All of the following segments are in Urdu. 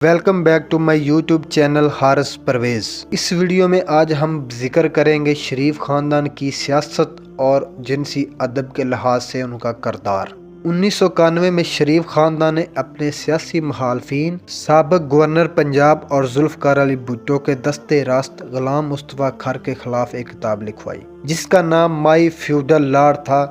Welcome back to my YouTube channel Haris Parvez. اس ویڈیو میں آج ہم ذکر کریں گے شریف خاندان کی سیاست اور جنسی ادب کے لحاظ سے ان کا کردار۔ 1991 میں شریف خاندان نے اپنے سیاسی مخالفین سابق گورنر پنجاب اور ذوالفقار علی بھٹو کے دستے راست غلام مصطفیٰ کھر کے خلاف ایک کتاب لکھوائی جس کا نام مائی فیوڈل لارڈ تھا،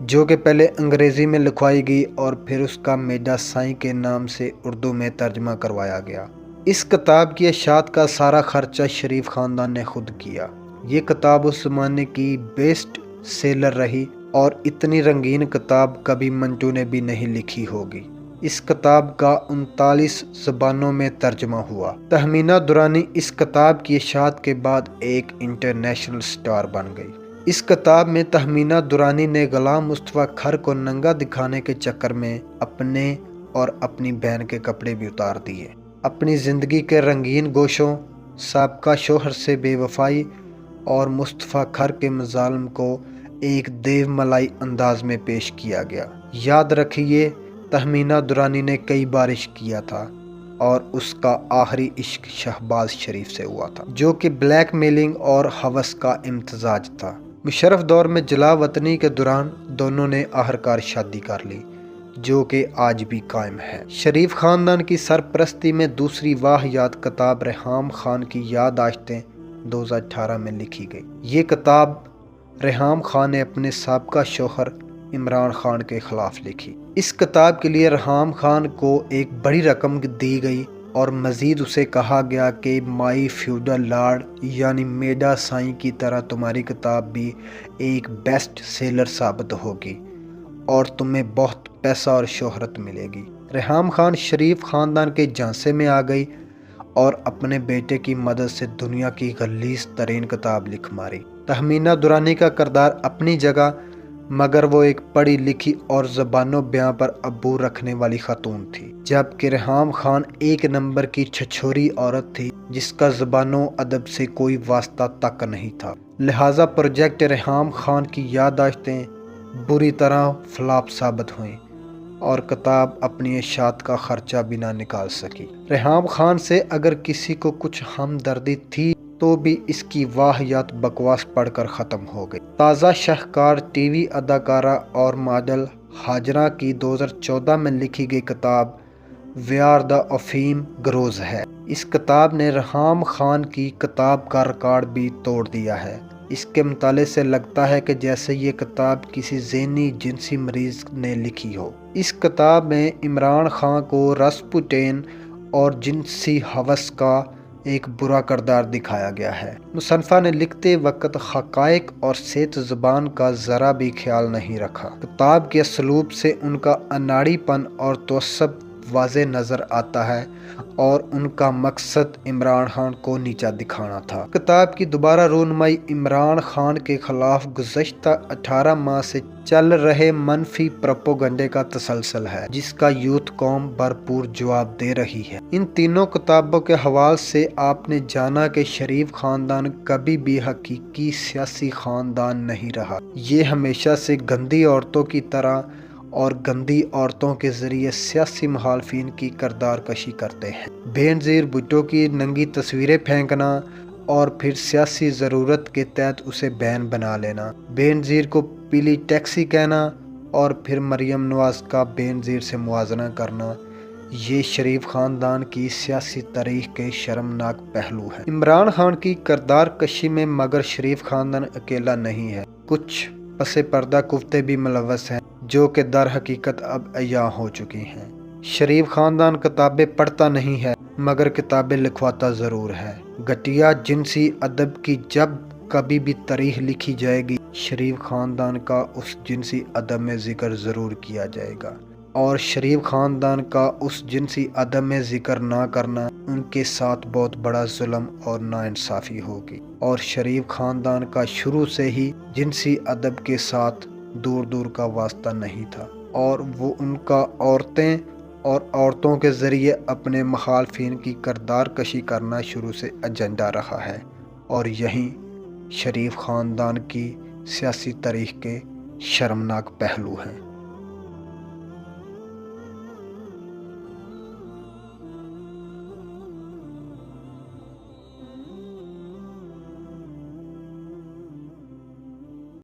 جو کہ پہلے انگریزی میں لکھوائی گئی اور پھر اس کا میڈا سائیں کے نام سے اردو میں ترجمہ کروایا گیا۔ اس کتاب کی اشاعت کا سارا خرچہ شریف خاندان نے خود کیا۔ یہ کتاب اس زمانے کی بیسٹ سیلر رہی اور اتنی رنگین کتاب کبھی منٹو نے بھی نہیں لکھی ہوگی۔ اس کتاب کا 39 زبانوں میں ترجمہ ہوا۔ تہمینہ درانی اس کتاب کی اشاعت کے بعد ایک انٹرنیشنل سٹار بن گئی۔ اس کتاب میں تہمینہ درانی نے غلام مصطفیٰ کھر کو ننگا دکھانے کے چکر میں اپنے اور اپنی بہن کے کپڑے بھی اتار دیے۔ اپنی زندگی کے رنگین گوشوں، سابقہ شوہر سے بے وفائی اور مصطفیٰ کھر کے مظالم کو ایک دیو ملائی انداز میں پیش کیا گیا۔ یاد رکھیے، تہمینہ درانی نے کئی بار عشق کیا تھا اور اس کا آخری عشق شہباز شریف سے ہوا تھا، جو کہ بلیک میلنگ اور ہوس کا امتزاج تھا۔ مشرف دور میں جلا وطنی کے دوران دونوں نے آخرکار شادی کر لی، جو کہ آج بھی قائم ہے۔ شریف خاندان کی سرپرستی میں دوسری واہیات کتاب ریحام خان کی یادداشتیں 2018 میں لکھی گئی۔ یہ کتاب ریحام خان نے اپنے سابقہ شوہر عمران خان کے خلاف لکھی۔ اس کتاب کے لیے ریحام خان کو ایک بڑی رقم دی گئی اور مزید اسے کہا گیا کہ مائی فیوڈل لارڈ یعنی میڈا سائیں کی طرح تمہاری کتاب بھی ایک بیسٹ سیلر ثابت ہوگی اور تمہیں بہت پیسہ اور شہرت ملے گی۔ ریحام خان شریف خاندان کے جھانسے میں آ گئی اور اپنے بیٹے کی مدد سے دنیا کی غلیظ ترین کتاب لکھ ماری۔ تہمینہ درانی کا کردار اپنی جگہ، مگر وہ ایک پڑھی لکھی اور زبان و بیاں پر عبور رکھنے والی خاتون تھی، جبکہ ریحام خان ایک نمبر کی چھچھوری عورت تھی جس کا زبان و ادب سے کوئی واسطہ تک نہیں تھا۔ لہٰذا پروجیکٹ ریحام خان کی یادداشتیں بری طرح فلاپ ثابت ہوئیں اور کتاب اپنی اشاعت کا خرچہ بھی نہ نکال سکی۔ ریحام خان سے اگر کسی کو کچھ ہمدردی تھی تو بھی اس کی واہیات بکواس پڑھ کر ختم ہو گئی۔ تازہ شاہکار ٹی وی اداکارہ اور ماڈل ہاجرہ کی 2014 میں لکھی گئی کتاب ویئر دی افیم گروز ہے۔ اس کتاب نے ریحام خان کی کتاب کا ریکارڈ بھی توڑ دیا ہے۔ اس کے مطالعے سے لگتا ہے کہ جیسے یہ کتاب کسی ذہنی جنسی مریض نے لکھی ہو۔ اس کتاب میں عمران خان کو راسپوٹین اور جنسی ہوس کا ایک برا کردار دکھایا گیا ہے۔ مصنفہ نے لکھتے وقت حقائق اور صحت زبان کا ذرا بھی خیال نہیں رکھا۔ کتاب کے اسلوب سے ان کا اناڑی پن اور تعصب واضح نظر آتا ہے اور ان کا مقصد عمران خان کو نیچا دکھانا تھا۔ کتاب کی دوبارہ رونمائی عمران خان کے خلاف گزشتہ 18 ماہ سے چل رہے منفی پروپیگنڈے کا تسلسل ہے، جس کا یوتھ قوم بھرپور جواب دے رہی ہے۔ ان تینوں کتابوں کے حوالے سے آپ نے جانا کہ شریف خاندان کبھی بھی حقیقی سیاسی خاندان نہیں رہا۔ یہ ہمیشہ سے گندی عورتوں کی طرح اور گندی عورتوں کے ذریعے سیاسی مخالفین کی کردار کشی کرتے ہیں۔ بے نظیر بھٹو کی ننگی تصویریں پھینکنا اور پھر سیاسی ضرورت کے تحت اسے بہن بنا لینا، بے نظیر کو پیلی ٹیکسی کہنا اور پھر مریم نواز کا بے نظیر سے موازنہ کرنا، یہ شریف خاندان کی سیاسی تاریخ کے شرمناک پہلو ہے۔ عمران خان کی کردار کشی میں مگر شریف خاندان اکیلا نہیں ہے، کچھ پس پردہ قوتیں بھی ملوث ہیں جو کہ در حقیقت اب عیاں ہو چکی ہیں۔ شریف خاندان کتابیں پڑھتا نہیں ہے مگر کتابیں لکھواتا ضرور ہے۔ گھٹیا جنسی ادب کی جب کبھی بھی تاریخ لکھی جائے گی، شریف خاندان کا اس جنسی ادب میں ذکر ضرور کیا جائے گا، اور شریف خاندان کا اس جنسی ادب میں ذکر نہ کرنا ان کے ساتھ بہت بڑا ظلم اور ناانصافی ہوگی۔ اور شریف خاندان کا شروع سے ہی جنسی ادب کے ساتھ دور دور کا واسطہ نہیں تھا، اور وہ ان کا عورتیں اور عورتوں کے ذریعے اپنے مخالفین کی کردار کشی کرنا شروع سے ایجنڈا رہا ہے، اور یہی شریف خاندان کی سیاسی تاریخ کے شرمناک پہلو ہیں۔